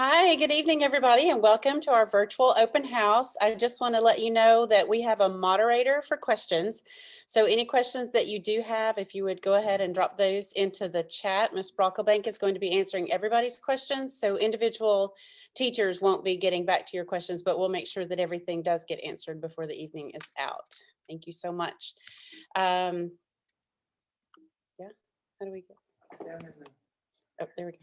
Hi, good evening, everybody, and welcome to our virtual open house. I just want to let you know that we have a moderator for questions. So any questions that you do have, if you would go ahead and drop those into the chat. Ms. Brocklebank is going to be answering everybody's questions. So individual teachers won't be getting back to your questions, but we'll make sure that everything does get answered before the evening is out. Thank you so much. Yeah, how do we go? Oh, there we go.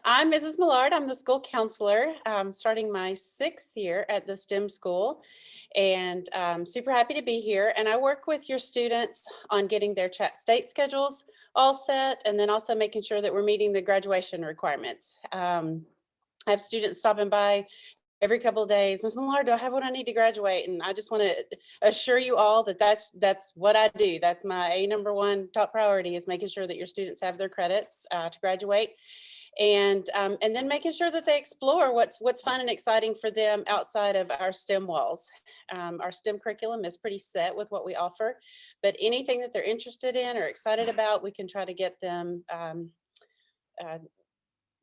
I'm Mrs. Millard. I'm the school counselor, starting my 6th year at the STEM school, and super happy to be here. And I work with your students on getting their Chat State schedules all set, and then also making sure that we're meeting the graduation requirements. I have students stopping by every couple of days. Ms. Millard, do I have what I need to graduate? And I just want to assure you all that that's what I do. That's my #1 top priority, is making sure that your students have their credits to graduate. And then making sure that they explore what's fun and exciting for them outside of our STEM walls. Our STEM curriculum is pretty set with what we offer, but anything that they're interested in or excited about, we can try to get them uh,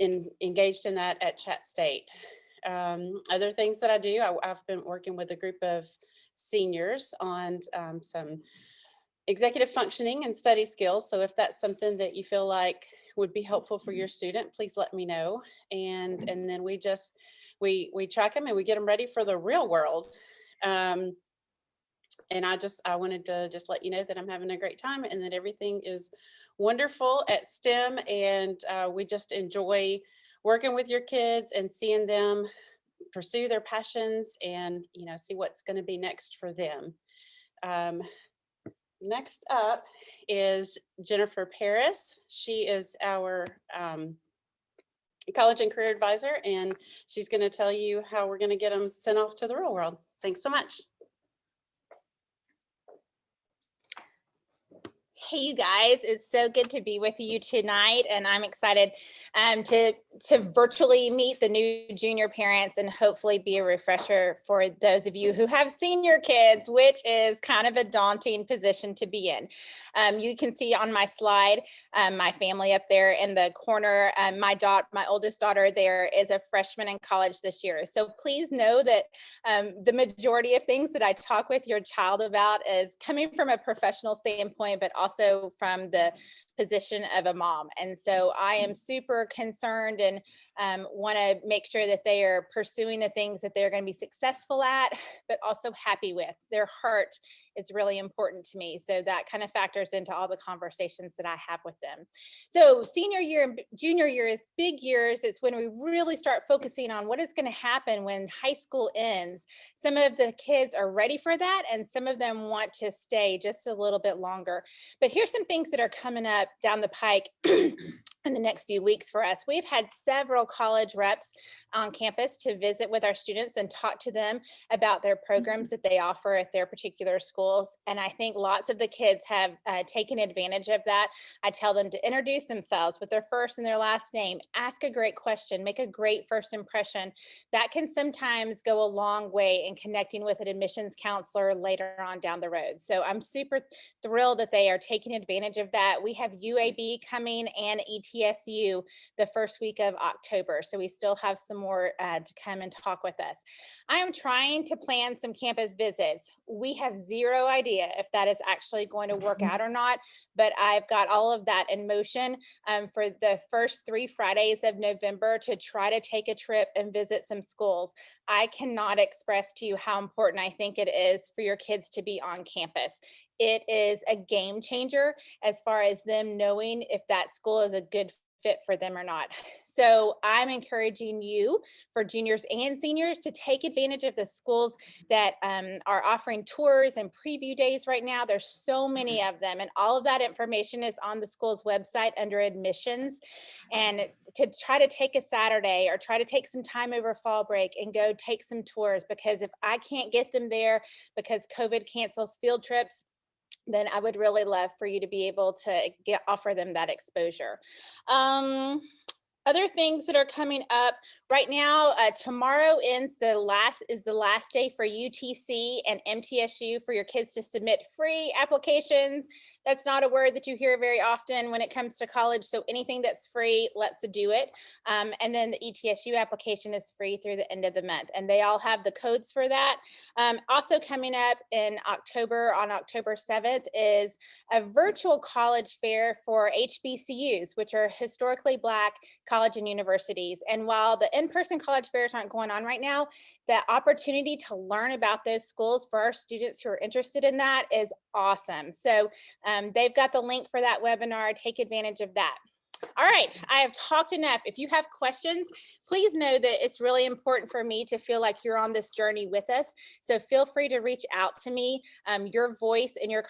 engaged in that at Chat State. Other things that I do, I've been working with a group of seniors on some executive functioning and study skills. So if that's something that you feel like would be helpful for your student, please let me know. And then we track them and we get them ready for the real world. And I wanted to just let you know that I'm having a great time and that everything is wonderful at STEM. And we just enjoy working with your kids and seeing them pursue their passions and, see what's going to be next for them. Next up is Jennifer Paris. She is our college and career advisor, and she's going to tell you how we're going to get them sent off to the real world. Thanks so much. Hey, you guys, it's so good to be with you tonight, and I'm excited to virtually meet the new junior parents and hopefully be a refresher for those of you who have senior kids, which is kind of a daunting position to be in. You can see on my slide my family up there in the corner. My oldest daughter there is a freshman in college this year. So please know that the majority of things that I talk with your child about is coming from a professional standpoint, but also from the position of a mom. And so I am super concerned and want to make sure that they are pursuing the things that they're going to be successful at, but also happy with. Their heart is really important to me. So that kind of factors into all the conversations that I have with them. So senior year and junior year is big years. It's when we really start focusing on what is going to happen when high school ends. Some of the kids are ready for that, and some of them want to stay just a little bit longer. But here's some things that are coming up down the pike in the next few weeks for us. We've had several college reps on campus to visit with our students and talk to them about their programs that they offer at their particular schools. And I think lots of the kids have taken advantage of that. I tell them to introduce themselves with their first and their last name, ask a great question, make a great first impression. That can sometimes go a long way in connecting with an admissions counselor later on down the road. So I'm super thrilled that they are taking advantage of that. We have UAB coming and ETSU the first week of October. So we still have some more to come and talk with us. I am trying to plan some campus visits. We have zero idea if that is actually going to work out or not, but I've got all of that in motion for the first 3 Fridays of November to try to take a trip and visit some schools. I cannot express to you how important I think it is for your kids to be on campus. It is a game changer as far as them knowing if that school is a good fit for them or not. So I'm encouraging you, for juniors and seniors, to take advantage of the schools that are offering tours and preview days right now. There's so many of them, and all of that information is on the school's website under admissions. And to try to take a Saturday or try to take some time over fall break and go take some tours, because if I can't get them there because COVID cancels field trips, then I would really love for you to be able to offer them that exposure. Other things that are coming up right now, tomorrow is the last day for UTC and MTSU for your kids to submit free applications. That's not a word that you hear very often when it comes to college. So anything that's free, let's do it. And then the ETSU application is free through the end of the month, and they all have the codes for that. Also coming up in October, on October 7th, is a virtual college fair for HBCUs, which are historically Black college and universities. And while the in-person college fairs aren't going on right now, the opportunity to learn about those schools for our students who are interested in that is awesome. So they've got the link for that webinar. Take advantage of that. All right, I have talked enough. If you have questions, please know that it's really important for me to feel like you're on this journey with us. So feel free to reach out to me. Your voice in your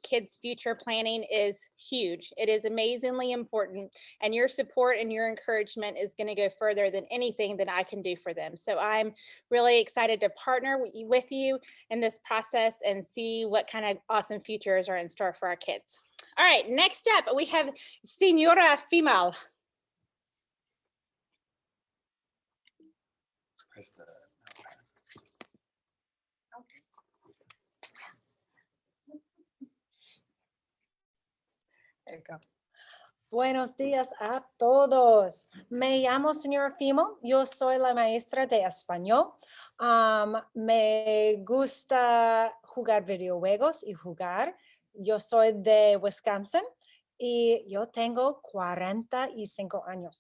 kids' future planning is huge. It is amazingly important, and your support and your encouragement is going to go further than anything that I can do for them. So I'm really excited to partner with you in this process and see what kind of awesome futures are in store for our kids. All right, next up, we have Señora Fimal. There you go. Buenos días a todos. Me llamo señora Fimal. Yo soy la maestra de español. Me gusta jugar videojuegos y jugar. Yo soy de Wisconsin y yo tengo 45 años.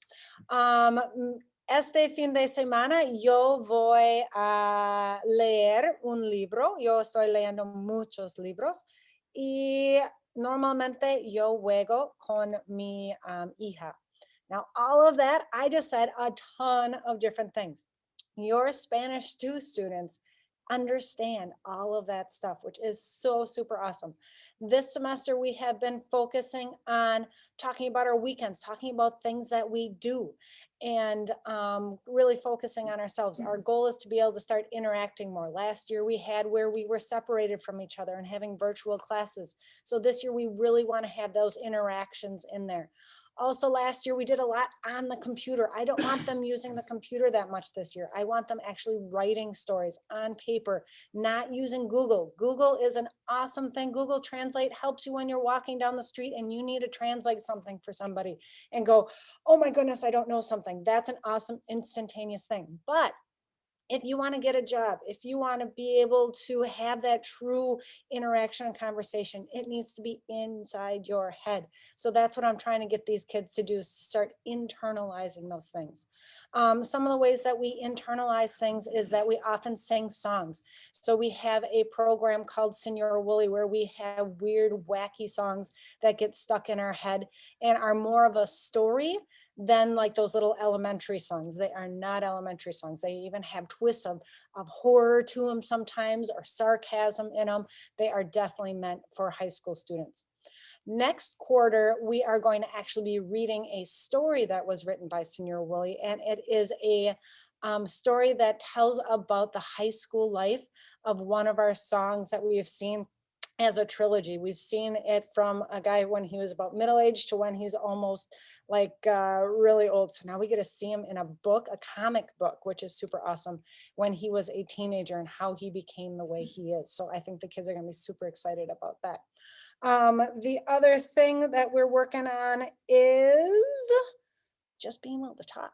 Este fin de semana yo voy a leer un libro. Yo estoy leyendo muchos libros y normalmente yo juego con mi hija. Now, all of that, I just said a ton of different things. Your Spanish 2 students understand all of that stuff, which is so super awesome. This semester, we have been focusing on talking about our weekends, talking about things that we do, and really focusing on ourselves. Our goal is to be able to start interacting more. Last year we had where we were separated from each other and having virtual classes. So this year we really want to have those interactions in there. Also last year we did a lot on the computer. I don't want them using the computer that much this year. I want them actually writing stories on paper, not using Google. Google is an awesome thing. Google Translate helps you when you're walking down the street and you need to translate something for somebody and go, oh my goodness, I don't know something. That's an awesome instantaneous thing. But if you want to get a job, if you want to be able to have that true interaction and conversation, it needs to be inside your head. So that's what I'm trying to get these kids to do, is to start internalizing those things. Some of the ways that we internalize things is that we often sing songs. So we have a program called Señora Woolley where we have weird, wacky songs that get stuck in our head and are more of a story than like those little elementary songs. They are not elementary songs. They even have twists of horror to them sometimes, or sarcasm in them. They are definitely meant for high school students. Next quarter, we are going to actually be reading a story that was written by Señora Woolley, and it is a story that tells about the high school life of one of our songs that we have seen as a trilogy. We've seen it from a guy when he was about middle-aged to when he's almost like really old. So now we get to see him in a book, a comic book, which is super awesome, when he was a teenager and how he became the way he is. So I think the kids are gonna be super excited about that. The other thing that we're working on is just being able to talk.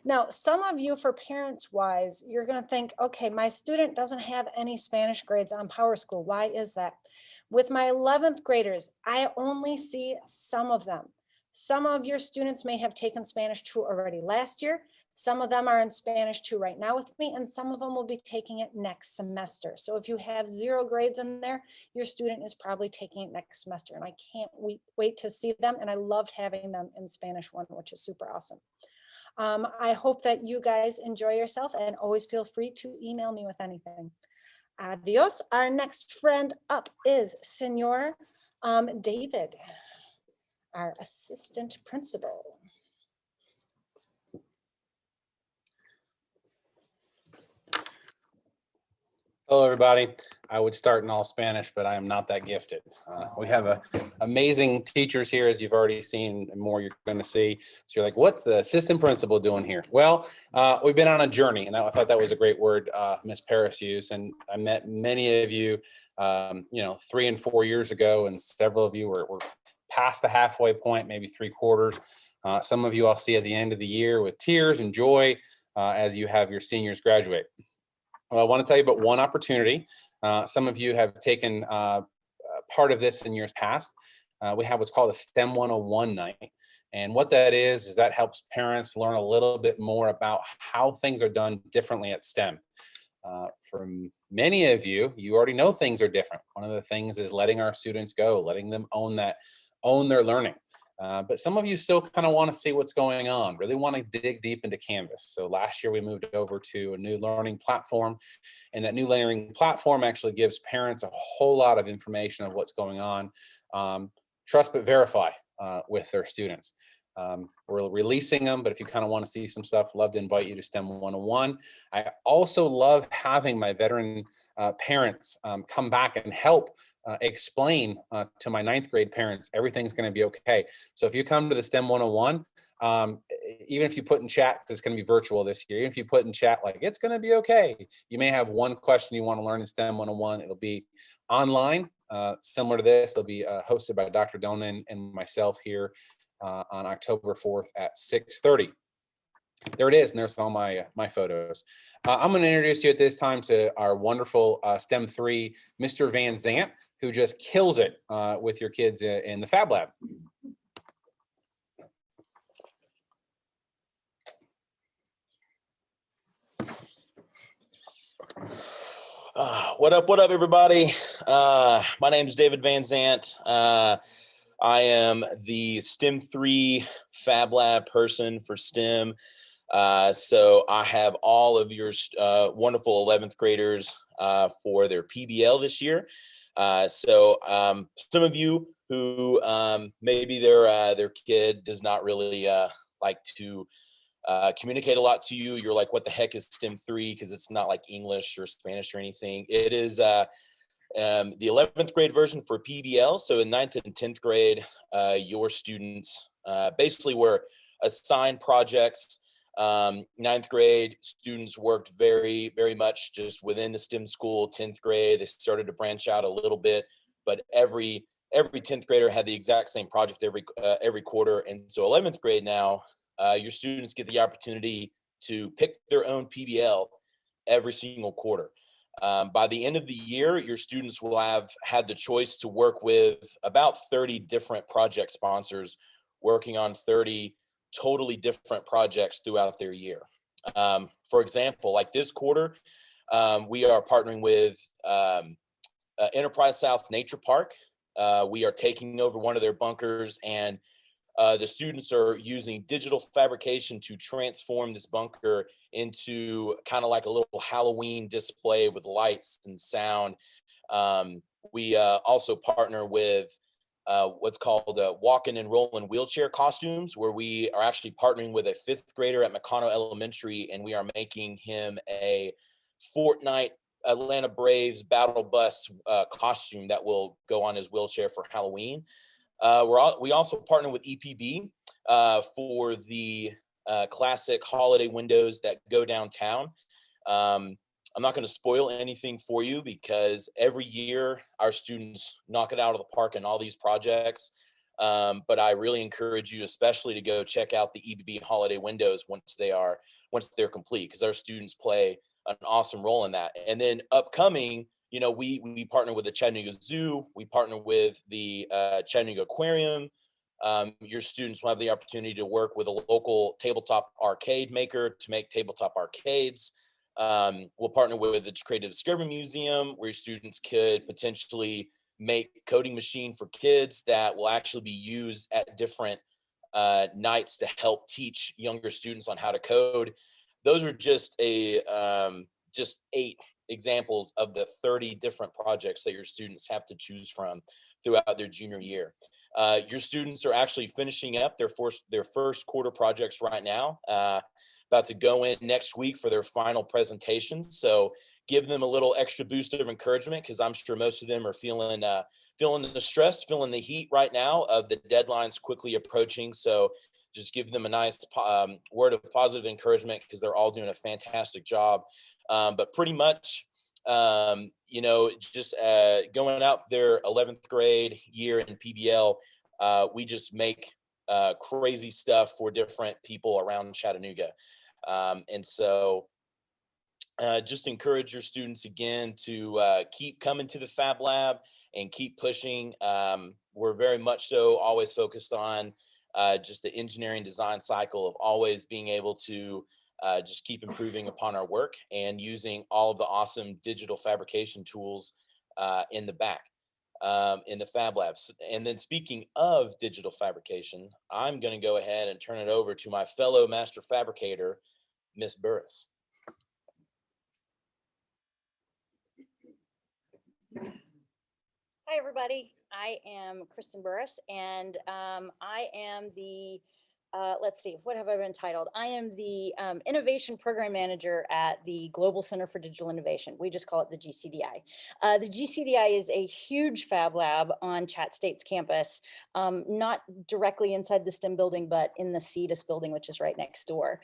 Now, some of you, for parents wise, you're going to think, okay, my student doesn't have any Spanish grades on PowerSchool. Why is that? With my 11th graders, I only see some of them. Some of your students may have taken Spanish 2 already last year. Some of them are in Spanish 2 right now with me, and some of them will be taking it next semester. So if you have 0 grades in there, your student is probably taking it next semester, and I can't wait to see them. And I loved having them in Spanish 1, which is super awesome. I hope that you guys enjoy yourself, and always feel free to email me with anything. Adios. Our next friend up is Senor David, our assistant principal. Hello, everybody. I would start in all Spanish, but I am not that gifted. We have amazing teachers here, as you've already seen, and more you're going to see. So you're like, what's the assistant principal doing here? Well, we've been on a journey, and I thought that was a great word Ms. Paris used. And I met many of you, 3 and 4 years ago, and several of you were past the halfway point, maybe 3/4. Some of you I'll see at the end of the year with tears and joy as you have your seniors graduate. Well, I want to tell you about one opportunity. Some of you have taken part of this in years past. We have what's called a STEM 101 night. And what that is that helps parents learn a little bit more about how things are done differently at STEM. For many of you, you already know things are different. One of the things is letting our students go, letting them own their learning. But some of you still kind of want to see what's going on, really want to dig deep into Canvas. So last year we moved over to a new learning platform, and that new learning platform actually gives parents a whole lot of information of what's going on. Trust but verify with their students. We're releasing them, but if you kind of want to see some stuff, love to invite you to STEM 101. I also love having my veteran parents come back and help explain to my 9th grade parents everything's going to be okay. So if you come to the STEM 101, even if you put in chat, because it's going to be virtual this year, even if you put in chat like it's going to be okay, you may have one question you want to learn in STEM 101. It'll be online, similar to this. It'll be hosted by Dr. Donan and myself here on October 4th at 6:30. There it is, and there's all my photos. I'm going to introduce you at this time to our wonderful STEM 3, Mr. Van Zant, who just kills it with your kids in the Fab Lab. What up, everybody? My name is David Van Zant. I am the STEM 3 Fab Lab person for STEM. So I have all of your wonderful 11th graders for their PBL this year. So some of you who maybe their kid does not really like to communicate a lot to you, you're like, what the heck is STEM 3? Because it's not like English or Spanish or anything. It is the 11th grade version for PBL. So in 9th and 10th grade, your students basically were assigned projects. 9th grade students worked very, very much just within the STEM school. 10th grade, they started to branch out a little bit, but every 10th grader had the exact same project every quarter. And so 11th grade now, your students get the opportunity to pick their own PBL every single quarter. By the end of the year, your students will have had the choice to work with about 30 different project sponsors working on 30 totally different projects throughout their year. For example, like this quarter, we are partnering with Enterprise South Nature Park. We are taking over one of their bunkers, and the students are using digital fabrication to transform this bunker into kind of like a little Halloween display with lights and sound. We also partner with what's called walking and rolling wheelchair costumes, where we are actually partnering with a 5th grader at McConnell Elementary, and we are making him a Fortnite Atlanta Braves battle bus costume that will go on his wheelchair for Halloween. We also partner with EPB for the classic holiday windows that go downtown. I'm not going to spoil anything for you because every year our students knock it out of the park in all these projects. But I really encourage you, especially to go check out the EPB holiday windows once they're complete, because our students play an awesome role in that. And then upcoming, we partner with the Chattanooga Zoo. We partner with the Chattanooga Aquarium. Your students will have the opportunity to work with a local tabletop arcade maker to make tabletop arcades. We'll partner with the Creative Discovery Museum, where your students could potentially make coding machine for kids that will actually be used at different nights to help teach younger students on how to code. Those are just just 8 examples of the 30 different projects that your students have to choose from throughout their junior year. Your students are actually finishing up their first quarter projects right now, about to go in next week for their final presentation. So give them a little extra boost of encouragement, because I'm sure most of them are feeling the stress, feeling the heat right now of the deadlines quickly approaching. So just give them a nice word of positive encouragement, because they're all doing a fantastic job. But pretty much, just going out their 11th grade year in PBL, we just make crazy stuff for different people around Chattanooga. And so just encourage your students again to keep coming to the Fab Lab and keep pushing. We're very much so always focused on just the engineering design cycle of always being able to just keep improving upon our work and using all of the awesome digital fabrication tools in the back in the Fab Labs. And then speaking of digital fabrication, I'm going to go ahead and turn it over to my fellow master fabricator, Miss Burris. Hi, everybody. I am Kristen Burris, and I am the, let's see, what have I been titled? I am the Innovation Program Manager at the Global Center for Digital Innovation. We just call it the GCDI. The GCDI is a huge fab lab on Chat State's campus, not directly inside the STEM building, but in the CEDIS building, which is right next door.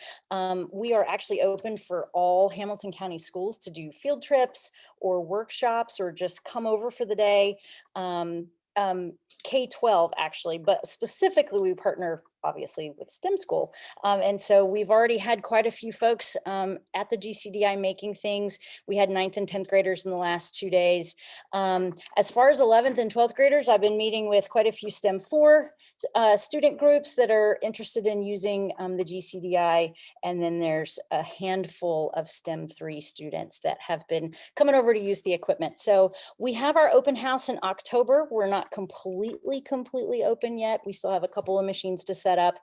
We are actually open for all Hamilton County schools to do field trips or workshops, or just come over for the day. K-12 actually, but specifically we partner obviously with STEM school. And so we've already had quite a few folks at the GCDI making things. We had 9th and 10th graders in the last 2 days. As far as 11th and 12th graders, I've been meeting with quite a few STEM 4 student groups that are interested in using the GCDI. And then there's a handful of STEM 3 students that have been coming over to use the equipment. So we have our open house in October. We're not completely open yet. We still have a couple of machines to set up.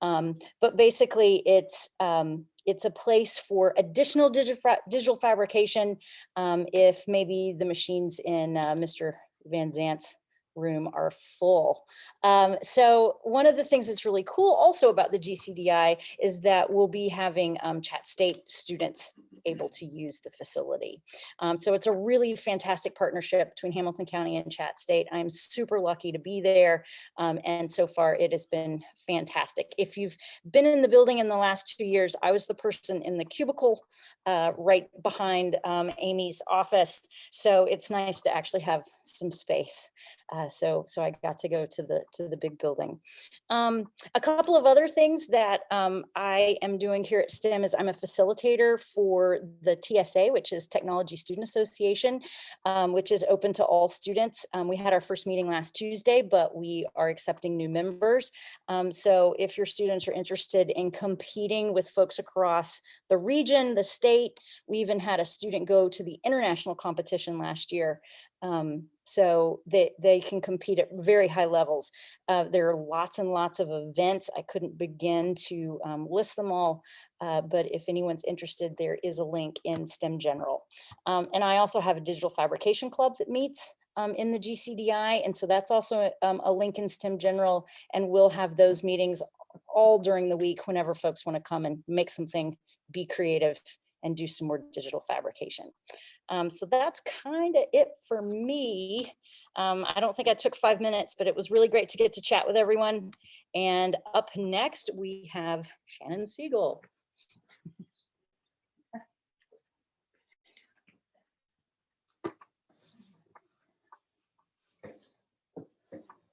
But basically it's a place for additional digital fabrication if maybe the machines in Mr. Van Zant's room are full. So one of the things that's really cool also about the GCDI is that we'll be having Chat State students able to use the facility. So it's a really fantastic partnership between Hamilton County and Chat State. I'm super lucky to be there. And so far it has been fantastic. If you've been in the building in the last 2 years, I was the person in the cubicle right behind Amy's office. So it's nice to actually have some space. So I got to go to the big building. A couple of other things that I am doing here at STEM is I'm a facilitator for the TSA, which is Technology Student Association, which is open to all students. We had our first meeting last Tuesday, but we are accepting new members. So if your students are interested in competing with folks across the region, the state, we even had a student go to the international competition last year. So they can compete at very high levels. There are lots and lots of events. I couldn't begin to list them all, but if anyone's interested, there is a link in STEM General. And I also have a digital fabrication club that meets in the GCDI. And so that's also a link in STEM General, and we'll have those meetings all during the week whenever folks want to come and make something, be creative, and do some more digital fabrication. So that's kind of it for me. I don't think I took 5 minutes, but it was really great to get to chat with everyone. And up next, we have Shannon Siegel.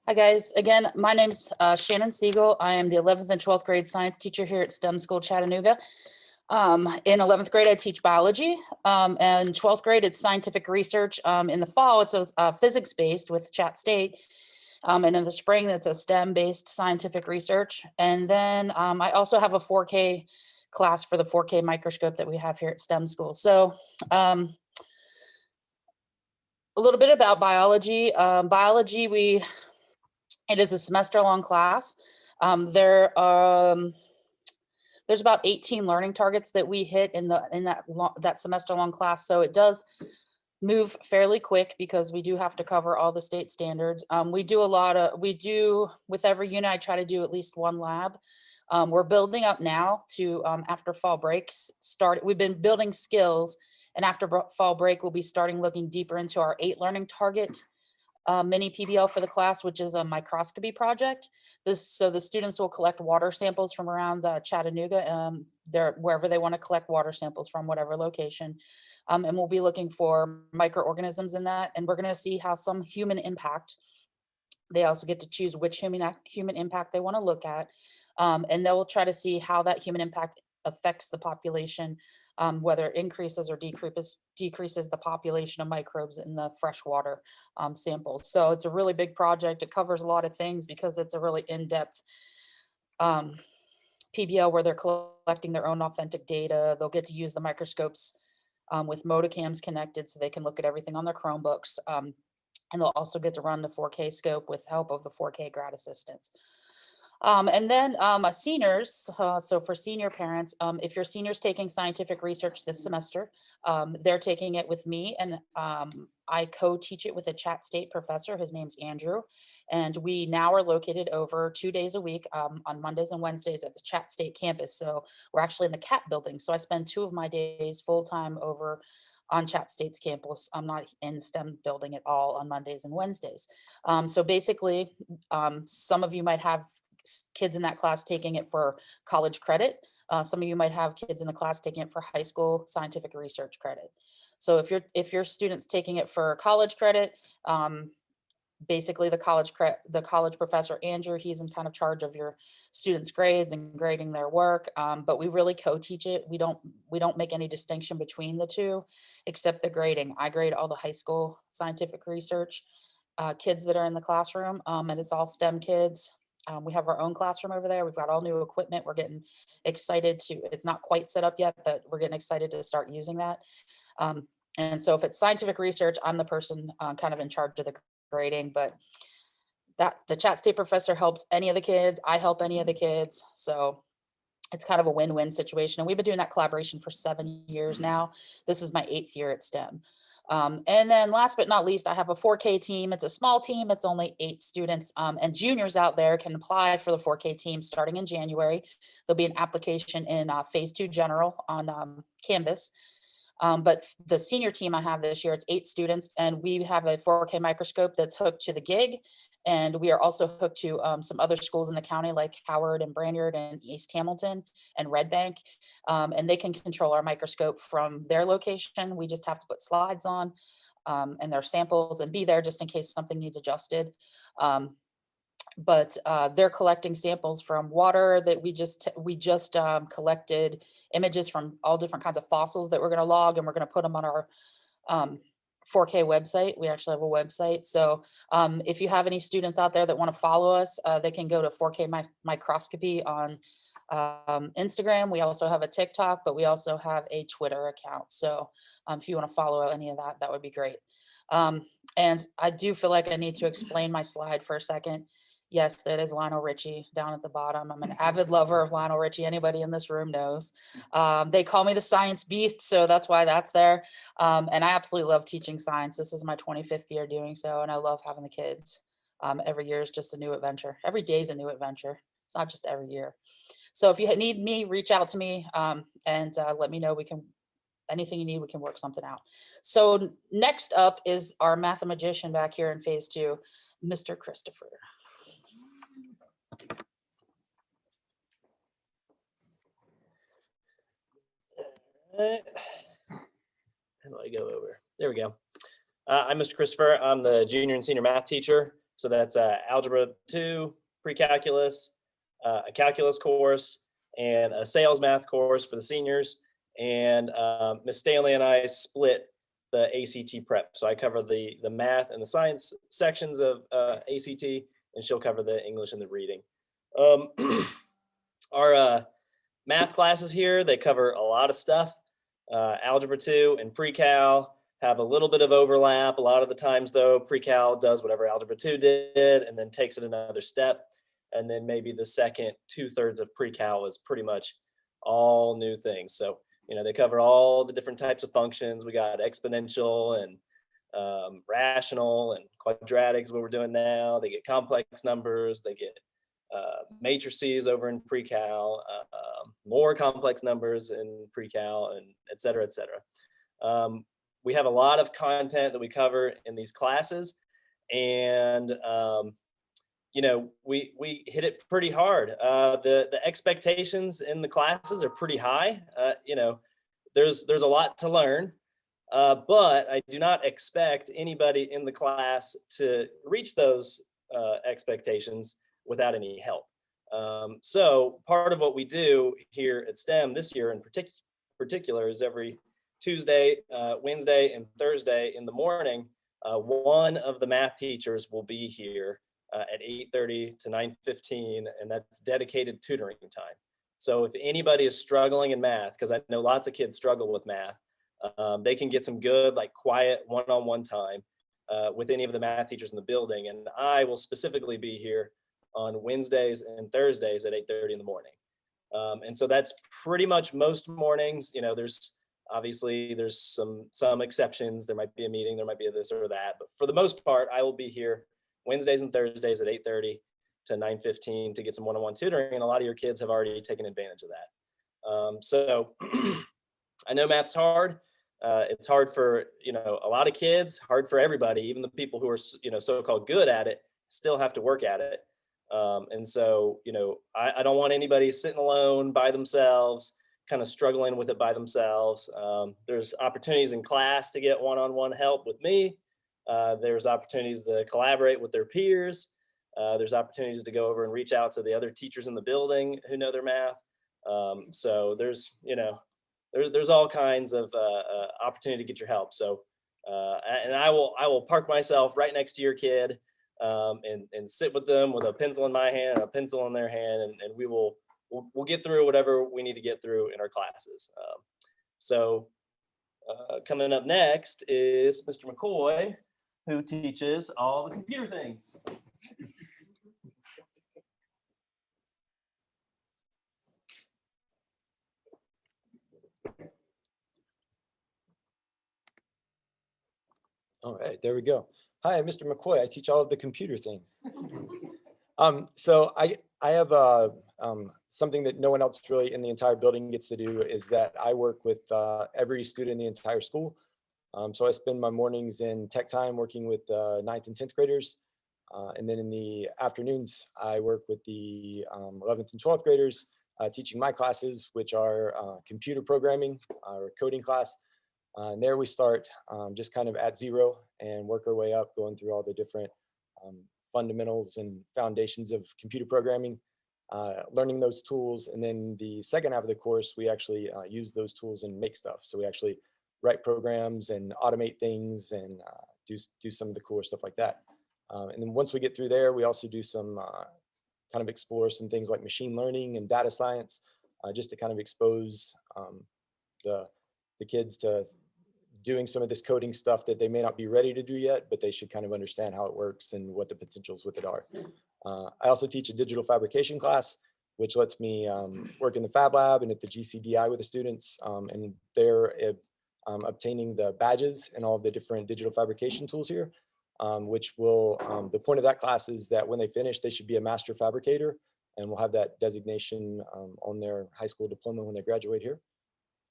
Hi guys, again, my name's Shannon Siegel. I am the 11th and 12th grade science teacher here at STEM School Chattanooga. In 11th grade, I teach biology, and 12th grade, it's scientific research. In the fall, it's a physics-based with Chat State. And in the spring, that's a STEM-based scientific research. And then I also have a 4K class for the 4K microscope that we have here at STEM School. So a little bit about biology. It is a semester-long class. There's about 18 learning targets that we hit in that semester-long class. So it does move fairly quick because we do have to cover all the state standards. We do with every unit, I try to do at least one lab. We're building up now to, after fall breaks, we've been building skills, and after fall break, we'll be starting looking deeper into our 8 learning target mini PBL for the class, which is a microscopy project. So the students will collect water samples from around Chattanooga, wherever they want to collect water samples from, whatever location. And we'll be looking for microorganisms in that. And we're going to see how some human impact, they also get to choose which human impact they want to look at. And they'll try to see how that human impact affects the population, whether it increases or decreases the population of microbes in the freshwater samples. So it's a really big project. It covers a lot of things because it's a really in-depth PBL where they're collecting their own authentic data. They'll get to use the microscopes with Modicams connected so they can look at everything on their Chromebooks. And they'll also get to run the 4K scope with help of the 4K grad assistants. And then seniors, so for senior parents, if your senior's taking scientific research this semester, they're taking it with me, and I co-teach it with a Chat State professor. His name's Andrew, and we now are located over 2 days a week on Mondays and Wednesdays at the Chat State campus. So we're actually in the CAT building. So I spend 2 of my days full-time over on Chat State's campus. I'm not in STEM building at all on Mondays and Wednesdays. So basically, some of you might have kids in that class taking it for college credit. Some of you might have kids in the class taking it for high school scientific research credit. So if your student's taking it for college credit, basically the college professor, Andrew, he's in kind of charge of your students' grades and grading their work. But we really co-teach it. We don't make any distinction between the two, except the grading. I grade all the high school scientific research kids that are in the classroom, and it's all STEM kids. We have our own classroom over there. We've got all new equipment. We're getting excited it's not quite set up yet, but we're getting excited to start using that. And so if it's scientific research, I'm the person kind of in charge of the grading, but the Chat State professor helps any of the kids. I help any of the kids. So it's kind of a win-win situation. And we've been doing that collaboration for 7 years now. This is my 8th year at STEM. And then last but not least, I have a 4K team. It's a small team. It's only 8 students, and juniors out there can apply for the 4K team starting in January. There'll be an application in phase 2 general on Canvas. But the senior team I have this year, it's 8 students, and we have a 4K microscope that's hooked to the gig. And we are also hooked to some other schools in the county like Howard and Brainerd and East Hamilton and Red Bank. And they can control our microscope from their location. We just have to put slides on and their samples and be there just in case something needs adjusted. But they're collecting samples from water that we just collected images from all different kinds of fossils that we're going to log, and we're going to put them on our 4K website. We actually have a website. So if you have any students out there that want to follow us, they can go to 4K microscopy on Instagram. We also have a TikTok, but we also have a Twitter account. So if you want to follow any of that, that would be great. And I do feel like I need to explain my slide for a second. Yes, that is Lionel Richie down at the bottom. I'm an avid lover of Lionel Richie. Anybody in this room knows. They call me the science beast, so that's why that's there. And I absolutely love teaching science. This is my 25th year doing so, and I love having the kids. Every year is just a new adventure. Every day is a new adventure. It's not just every year. So if you need me, reach out to me and let me know. Anything you need, we can work something out. So next up is our mathematician back here in phase 2, Mr. Christopher. How do I go over? There we go. I'm Mr. Christopher. I'm the junior and senior math teacher. So that's Algebra 2, pre-calculus, a calculus course, and a sales math course for the seniors. And Ms. Stanley and I split the ACT prep. So I cover the math and the science sections of ACT, and she'll cover the English and the reading. Our math classes here, they cover a lot of stuff. Algebra 2 and pre-cal have a little bit of overlap. A lot of the times though, pre-cal does whatever Algebra 2 did and then takes it another step. And then maybe the second 2/3 of pre-cal is pretty much all new things. So, you know, they cover all the different types of functions. We got exponential and rational and quadratics, what we're doing now. They get complex numbers. They get matrices over in pre-cal, more complex numbers in pre-cal, and et cetera, et cetera. We have a lot of content that we cover in these classes, and you know, we hit it pretty hard. The expectations in the classes are pretty high. You know, there's a lot to learn, but I do not expect anybody in the class to reach those expectations without any help. So part of what we do here at STEM this year in particular is every Tuesday, Wednesday, and Thursday in the morning, one of the math teachers will be here at 8:30 to 9:15, and that's dedicated tutoring time. So if anybody is struggling in math, because I know lots of kids struggle with math, they can get some good, like quiet one-on-one time with any of the math teachers in the building. And I will specifically be here on Wednesdays and Thursdays at 8:30 in the morning. And so that's pretty much most mornings. You know, there's some exceptions. There might be a meeting, there might be a this or that, but for the most part, I will be here Wednesdays and Thursdays at 8:30 to 9:15 to get some one-on-one tutoring. And a lot of your kids have already taken advantage of that. So I know math's hard. It's hard for, you know, a lot of kids, hard for everybody, even the people who are, you know, so-called good at it, still have to work at it. And so, you know, I don't want anybody sitting alone by themselves, kind of struggling with it by themselves. There's opportunities in class to get one-on-one help with me. There's opportunities to collaborate with their peers. There's opportunities to go over and reach out to the other teachers in the building who know their math. So there's, you know, there's all kinds of opportunity to get your help. So, and I will park myself right next to your kid and sit with them with a pencil in my hand and a pencil in their hand, and we'll get through whatever we need to get through in our classes. So coming up next is Mr. McCoy, who teaches all the computer things. All right, there we go. Hi, I'm Mr. McCoy. I teach all of the computer things. So I have something that no one else really in the entire building gets to do, is that I work with every student in the entire school. So I spend my mornings in tech time working with 9th and 10th graders. And then in the afternoons, I work with the 11th and 12th graders, teaching my classes, which are computer programming or coding class. And there we start just kind of at zero and work our way up, going through all the different fundamentals and foundations of computer programming, learning those tools. And then the second half of the course, we actually use those tools and make stuff. So we actually write programs and automate things and do some of the cooler stuff like that. And then once we get through there, we also do some kind of explore some things like machine learning and data science, just to kind of expose the kids to doing some of this coding stuff that they may not be ready to do yet, but they should kind of understand how it works and what the potentials with it are. I also teach a digital fabrication class, which lets me work in the Fab Lab and at the GCDI with the students, and they're obtaining the badges and all of the different digital fabrication tools here, which will, the point of that class is that when they finish, they should be a master fabricator, and we'll have that designation on their high school diploma when they graduate here.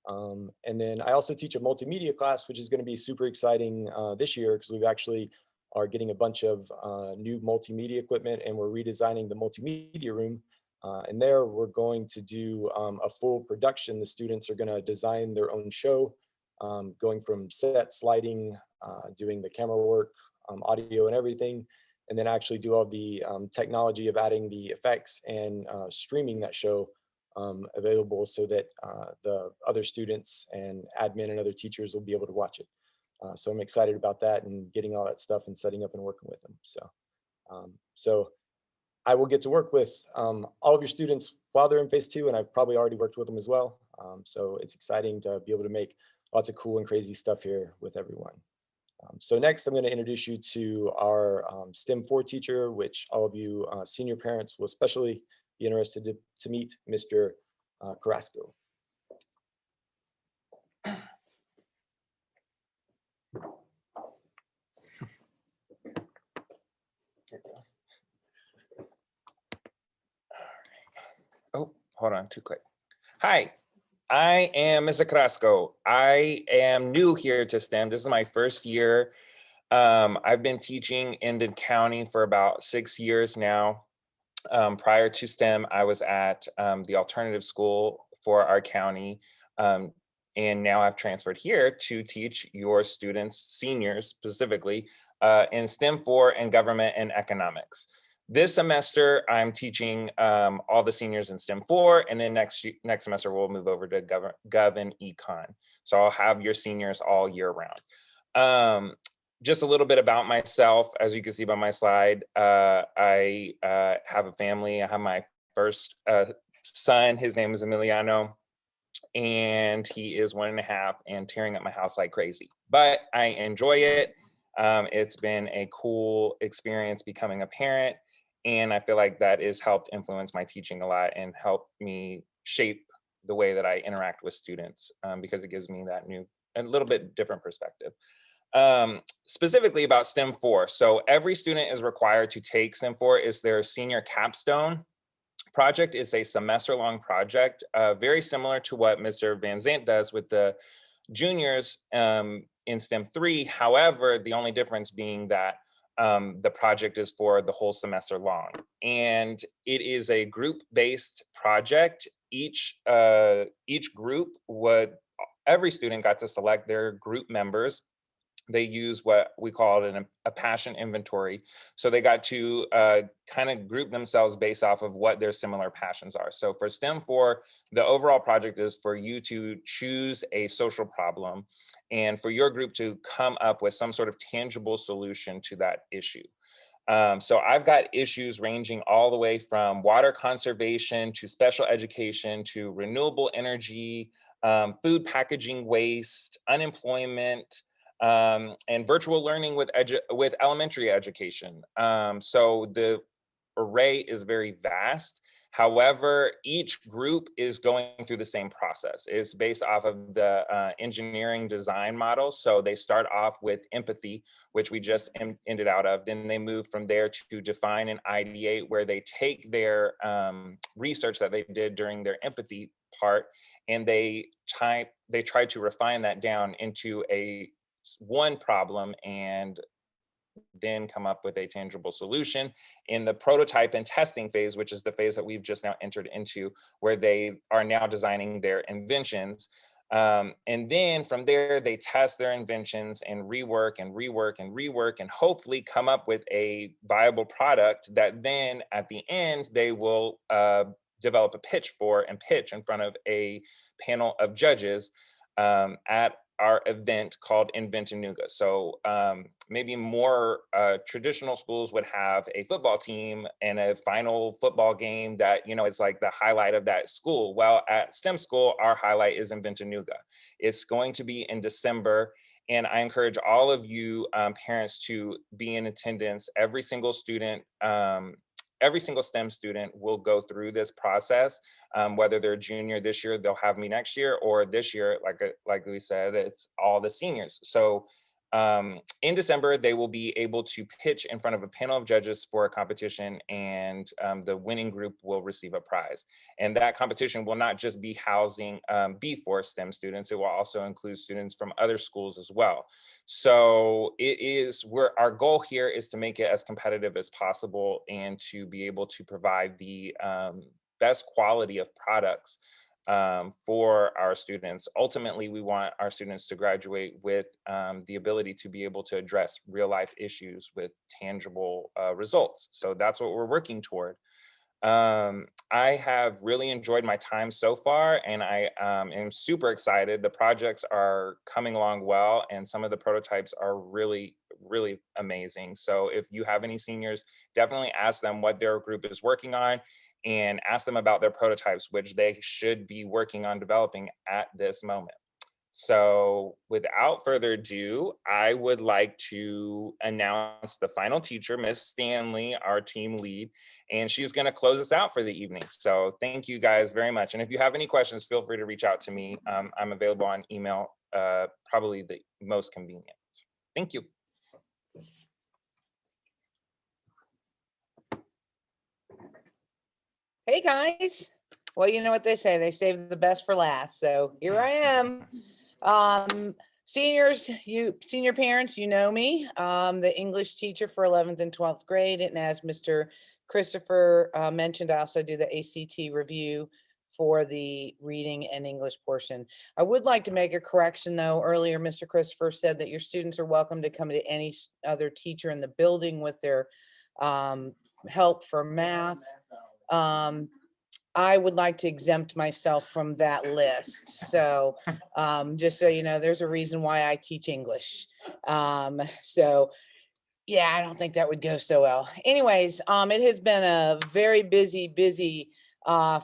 And then I also teach a multimedia class, which is going to be super exciting this year, because we've actually are getting a bunch of new multimedia equipment, and we're redesigning the multimedia room. And there we're going to do a full production. The students are going to design their own show, going from sets, lighting, doing the camera work, audio and everything, and then actually do all the technology of adding the effects and streaming that show available so that the other students and admin and other teachers will be able to watch it. So I'm excited about that and getting all that stuff and setting up and working with them. So I will get to work with all of your students while they're in phase 2, and I've probably already worked with them as well. So it's exciting to be able to make lots of cool and crazy stuff here with everyone. So next, I'm going to introduce you to our STEM 4 teacher, which all of you senior parents will especially be interested to meet, Mr. Carrasco. Oh, hold on, too quick. Hi, I am Mr. Carrasco. I am new here to STEM. This is my first year. I've been teaching in the county for about 6 years now. Prior to STEM, I was at the alternative school for our county. And now I've transferred here to teach your students, seniors specifically, in STEM 4 and government and economics. This semester, I'm teaching all the seniors in STEM 4, and then next semester, we'll move over to Gov and Econ. So I'll have your seniors all year round. Just a little bit about myself. As you can see by my slide, I have a family. I have my first son. His name is Emiliano, and he is 1.5 and tearing up my house like crazy. But I enjoy it. It's been a cool experience becoming a parent, and I feel like that has helped influence my teaching a lot and help me shape the way that I interact with students because it gives me that a little bit different perspective. Specifically about STEM 4. So every student is required to take STEM 4. It's their senior capstone project. It's a semester-long project, very similar to what Mr. Van Zant does with the juniors in STEM 3. However, the only difference being that the project is for the whole semester long. And it is a group-based project. Each group every student got to select their group members. They use what we call a passion inventory. So they got to kind of group themselves based off of what their similar passions are. So for STEM 4, the overall project is for you to choose a social problem and for your group to come up with some sort of tangible solution to that issue. So I've got issues ranging all the way from water conservation to special education to renewable energy, food packaging waste, unemployment, and virtual learning with elementary education. So the array is very vast. However, each group is going through the same process. It's based off of the engineering design model. So they start off with empathy, which we just ended out of. Then they move from there to define and ideate, where they take their research that they did during their empathy part, and they try to refine that down into one problem and then come up with a tangible solution in the prototype and testing phase, which is the phase that we've just now entered into, where they are now designing their inventions. And then from there, they test their inventions and rework and hopefully come up with a viable product that then at the end, they will develop a pitch for and pitch in front of a panel of judges at our event called Inventionuga. So maybe more traditional schools would have a football team and a final football game that, it's like the highlight of that school. Well, at STEM school, our highlight is Inventionuga. It's going to be in December. And I encourage all of you parents to be in attendance. Every single STEM student will go through this process, whether they're a junior this year, they'll have me next year, or this year, like we said, it's all the seniors. So in December, they will be able to pitch in front of a panel of judges for a competition, and the winning group will receive a prize. And that competition will not just be housing B4 STEM students, it will also include students from other schools as well. So our goal here is to make it as competitive as possible and to be able to provide the best quality of products for our students. Ultimately, we want our students to graduate with the ability to be able to address real life issues with tangible results. So that's what we're working toward. I have really enjoyed my time so far, and I am super excited. The projects are coming along well, and some of the prototypes are really, really amazing. So if you have any seniors, definitely ask them what their group is working on and ask them about their prototypes, which they should be working on developing at this moment. So without further ado, I would like to announce the final teacher, Miss Stanley, our team lead, and she's going to close us out for the evening. So thank you guys very much. And if you have any questions, feel free to reach out to me. I'm available on email, probably the most convenient. Thank you. Hey, guys. Well, you know what they save the best for last. So here I am. Seniors, senior parents, you know me. The English teacher for 11th and 12th grade. And as Mr. Christopher mentioned, I also do the ACT review for the reading and English portion. I would like to make a correction though. Earlier, Mr. Christopher said that your students are welcome to come to any other teacher in the building with their help for math. I would like to exempt myself from that list. So just so you know, there's a reason why I teach English. So yeah, I don't think that would go so well. Anyways, it has been a very busy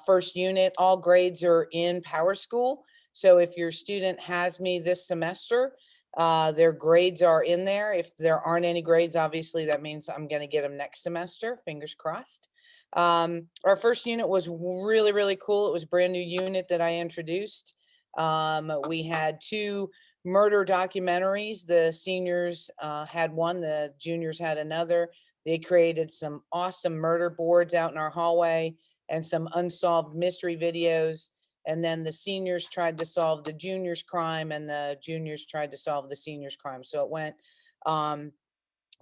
first unit. All grades are in Power School. So if your student has me this semester, their grades are in there. If there aren't any grades, obviously that means I'm going to get them next semester, fingers crossed. Our first unit was really cool. It was a brand new unit that I introduced. We had 2 murder documentaries. The seniors had one, the juniors had another. They created some awesome murder boards out in our hallway and some unsolved mystery videos. And then the seniors tried to solve the juniors' crime and the juniors tried to solve the seniors' crime. So it went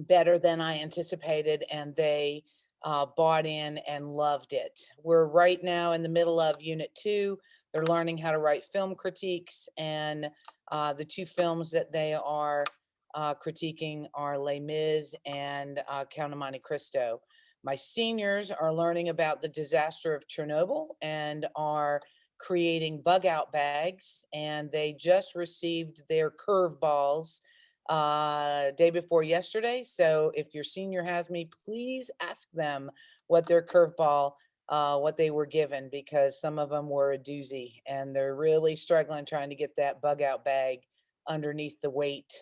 better than I anticipated, and they bought in and loved it. We're right now in the middle of Unit 2. They're learning how to write film critiques, and the 2 films that they are critiquing are Les Mis and Count of Monte Cristo. My seniors are learning about the disaster of Chernobyl and are creating bug out bags, and they just received their curveballs day before yesterday. So if your senior has me, please ask them what their curveball, what they were given, because some of them were a doozy and they're really struggling trying to get that bug out bag underneath the weight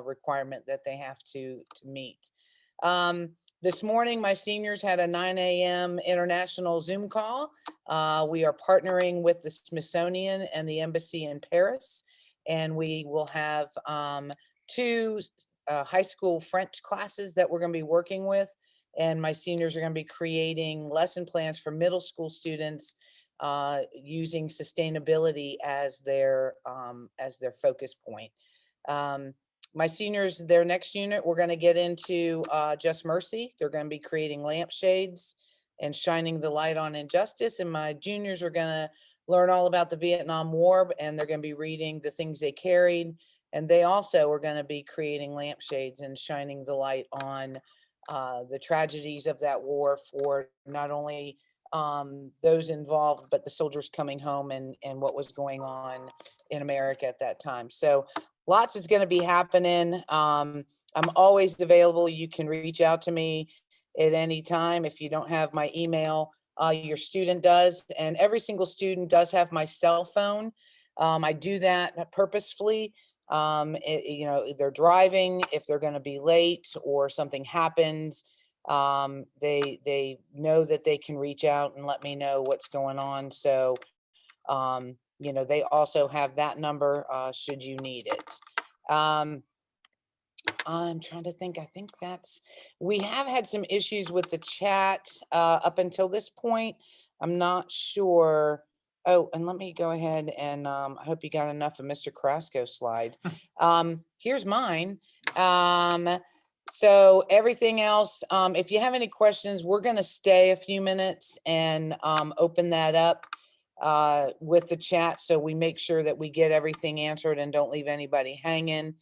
requirement that they have to meet. This morning, my seniors had a 9 a.m. international Zoom call. We are partnering with the Smithsonian and the Embassy in Paris, and we will have 2 high school French classes that we're going to be working with. And my seniors are going to be creating lesson plans for middle school students using sustainability as their focus point. My seniors, their next unit, we're going to get into Just Mercy. They're going to be creating lampshades and shining the light on injustice. And my juniors are going to learn all about the Vietnam War, and they're going to be reading The Things They Carried. And they also are going to be creating lampshades and shining the light on the tragedies of that war for not only those involved, but the soldiers coming home and what was going on in America at that time. So lots is going to be happening. I'm always available. You can reach out to me at any time. If you don't have my email, your student does. And every single student does have my cell phone. I do that purposefully. You know, they're driving, if they're going to be late or something happens, they know that they can reach out and let me know what's going on. So, you know, they also have that number should you need it. I'm trying to think. I think we have had some issues with the chat up until this point. I'm not sure. Oh, and let me go ahead and I hope you got enough of Mr. Carrasco's slide. Here's mine. So everything else, if you have any questions, we're going to stay a few minutes and open that up with the chat, so we make sure that we get everything answered and don't leave anybody hanging.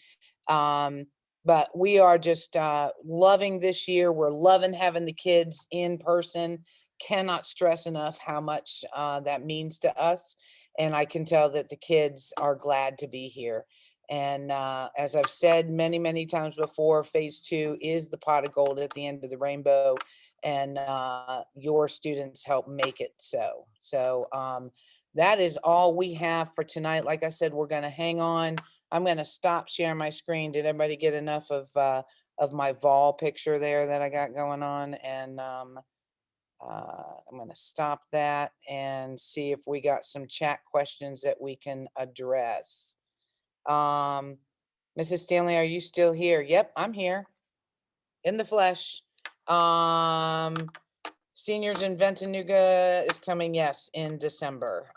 But we are just loving this year. We're loving having the kids in person. Cannot stress enough how much that means to us. And I can tell that the kids are glad to be here. And as I've said many times before, phase 2 is the pot of gold at the end of the rainbow. And your students help make it so. So that is all we have for tonight. Like I said, we're going to hang on. I'm going to stop sharing my screen. Did everybody get enough of my vol picture there that I got going on? And I'm going to stop that and see if we got some chat questions that we can address. Mrs. Stanley, are you still here? Yep, I'm here in the flesh. Seniors in Ventanouga is coming, yes, in December.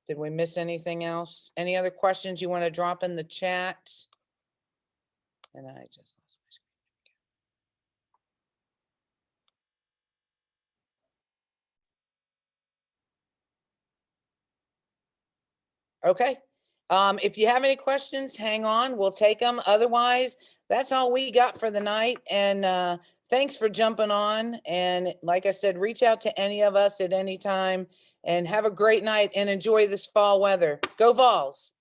Did we miss anything else? Any other questions you want to drop in the chat? And I just lost my screen. Okay, if you have any questions, hang on, we'll take them. Otherwise, that's all we got for the night. And thanks for jumping on. And like I said, reach out to any of us at any time and have a great night and enjoy this fall weather. Go Vols.